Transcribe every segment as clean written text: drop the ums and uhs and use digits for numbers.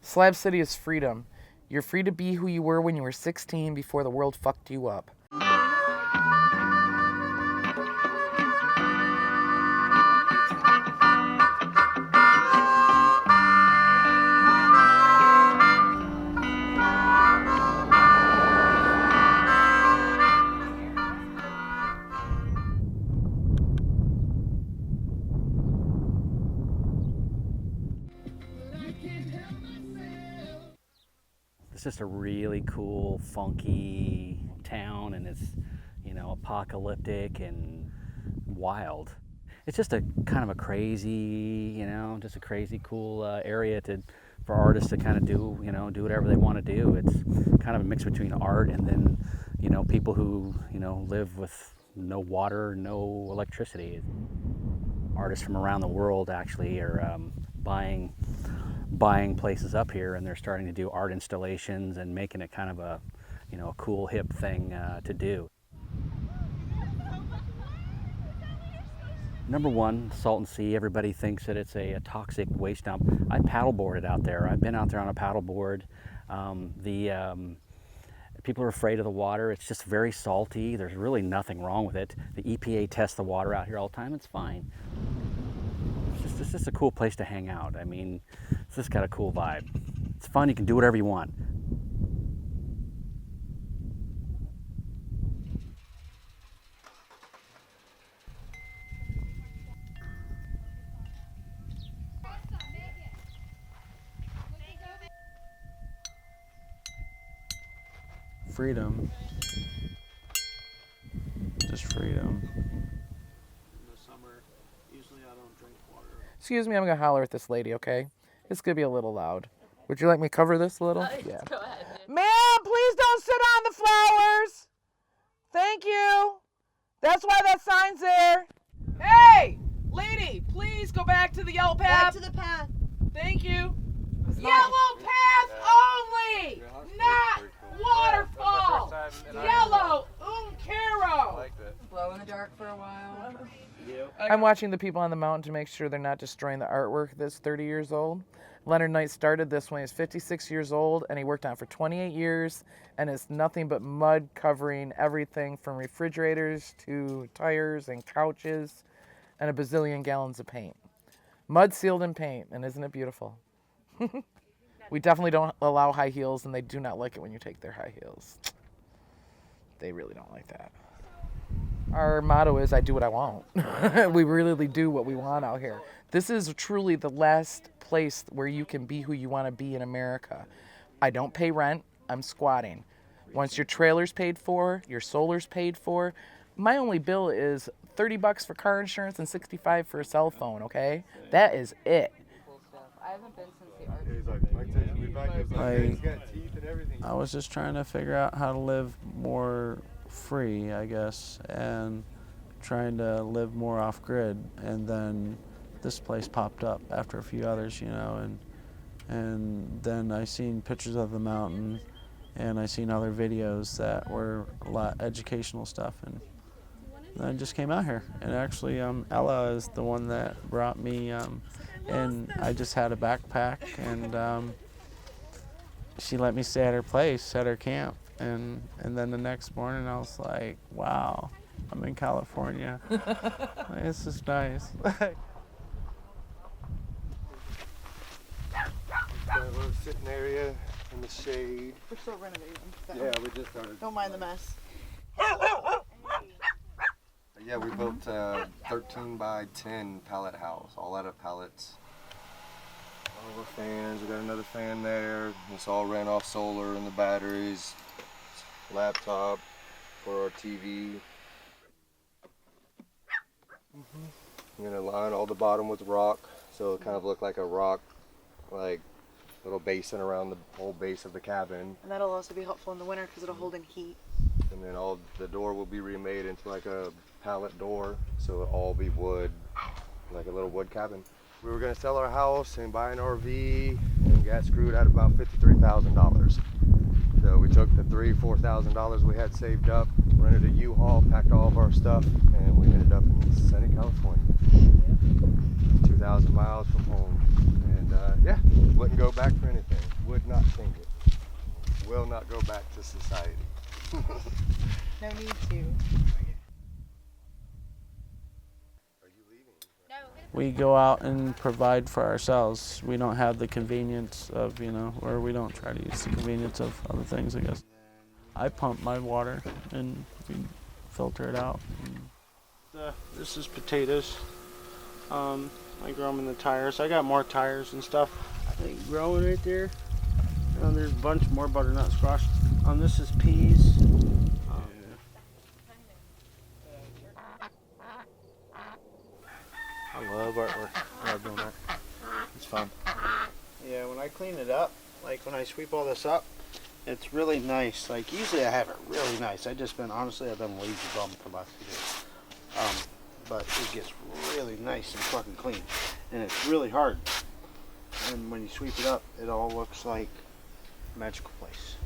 Slab City is freedom. You're free to be who you were when you were 16 before the world fucked you up. It's just a really cool, funky town, and it's, you know, apocalyptic and wild. It's just a kind of a crazy, you know, just a crazy cool area for artists to kind of do, you know, do whatever they want to do. It's kind of a mix between art and then, you know, people who, you know, live with no water, no electricity. Artists from around the world actually are buying places up here, and they're starting to do art installations and making it kind of a, you know, a cool hip thing to do. Number one, Salton Sea. Everybody thinks that it's a toxic waste dump. I paddleboarded out there. I've been out there on a paddleboard. People are afraid of the water. It's just very salty. There's really nothing wrong with it. The EPA tests the water out here all the time. It's fine. It's just a cool place to hang out. I mean, it's just got a cool vibe. It's fun. You can do whatever you want. Freedom. Just freedom. In the summer, usually I don't drink water. Excuse me, I'm gonna holler at this lady, okay? It's gonna be a little loud. Would you like me to cover this a little? Yeah. Go ahead. Ma'am, please don't sit on the flowers. Thank you. That's why that sign's there. Hey, lady, please go back to the yellow path. Back to the path. Thank you. Yellow path only, not waterfall. Yellow, caro. Glow in the dark for a while. I'm watching the people on the mountain to make sure they're not destroying the artwork that's 30 years old. Leonard Knight started this when he was 56 years old, and he worked on it for 28 years, and it's nothing but mud covering everything from refrigerators to tires and couches and a bazillion gallons of paint. Mud sealed in paint, and isn't it beautiful? We definitely don't allow high heels, and they do not like it when you take their high heels. They really don't like that. Our motto is, I do what I want. We really do what we want out here. This is truly the last place where you can be who you want to be in America. I don't pay rent. I'm squatting. Once your trailer's paid for, your solar's paid for, my only bill is $30 for car insurance and $65 for a cell phone, okay? That is it. I haven't been since the art. I was just trying to figure out how to live more free, I guess, and trying to live more off grid, and then this place popped up after a few others, you know, and then I seen pictures of the mountain, and I seen other videos that were a lot educational stuff, and then I just came out here. And actually Ella is the one that brought me, and I just had a backpack, and she let me stay at her place, at her camp. And then the next morning I was like, wow, I'm in California. This is nice. Got a little sitting area in the shade. We're still renovating. So Yeah, we just started. don't mind the mess. Yeah, we built a 13 by 10 pallet house, all out of pallets. All of our fans, we got another fan there. It's all ran off solar and the batteries. Laptop for our TV. I'm gonna line all the bottom with rock, so it kind of look like a rock, like little basin around the whole base of the cabin. And that'll also be helpful in the winter because it'll hold in heat. And then all the door will be remade into like a pallet door, so it'll all be wood, like a little wood cabin. We were gonna sell our house and buy an RV and got screwed out about $53,000. So we took the $4,000 we had saved up, rented a U-Haul, packed all of our stuff, and we ended up in sunny California. 2,000 miles from home. And yeah, wouldn't go back for anything. Would not change it. Will not go back to society. No need to. We go out and provide for ourselves. We don't have the convenience of, or we don't try to use the convenience of other things, I guess. I pump my water and we filter it out. This is potatoes. I grow them in the tires. I got more tires and stuff. I think growing right there. There's a bunch more butternut squash. This is peas. I love artwork. I love doing that. It's fun. Yeah, when I clean it up, like when I sweep all this up, it's really nice. Like usually I have it really nice. I've been lazy bum for the last few days. But it gets really nice and fucking clean. And it's really hard. And when you sweep it up, it all looks like a magical place.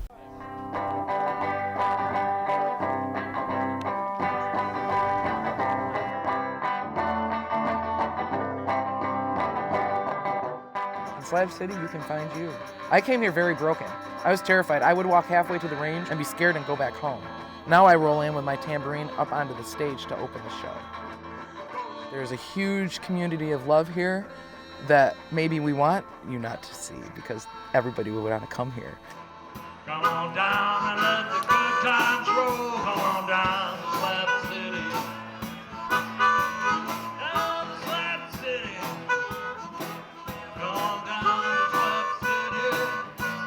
In Slab City, you can find you. I came here very broken. I was terrified. I would walk halfway to the range and be scared and go back home. Now I roll in with my tambourine up onto the stage to open the show. There's a huge community of love here that maybe we want you not to see because everybody would want to come here. Come on down and let the good times roll. Come on down to Slab City. Down to Slab City. Come on down to Slab City.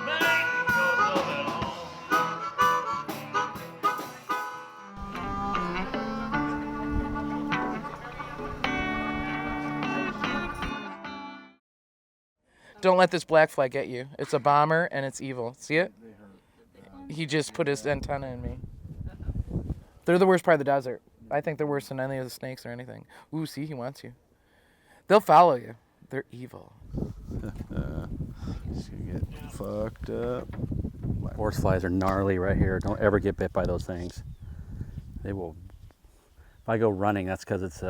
Make yourself at home. Don't let this black fly get you. It's a bomber and it's evil. See it? He just put his antenna in me. They're the worst part of the desert. I think they're worse than any of the snakes or anything. Ooh, see, he wants you. They'll follow you. They're evil. Just gonna get fucked up. Horseflies are gnarly right here. Don't ever get bit by those things. They will. If I go running, that's because it's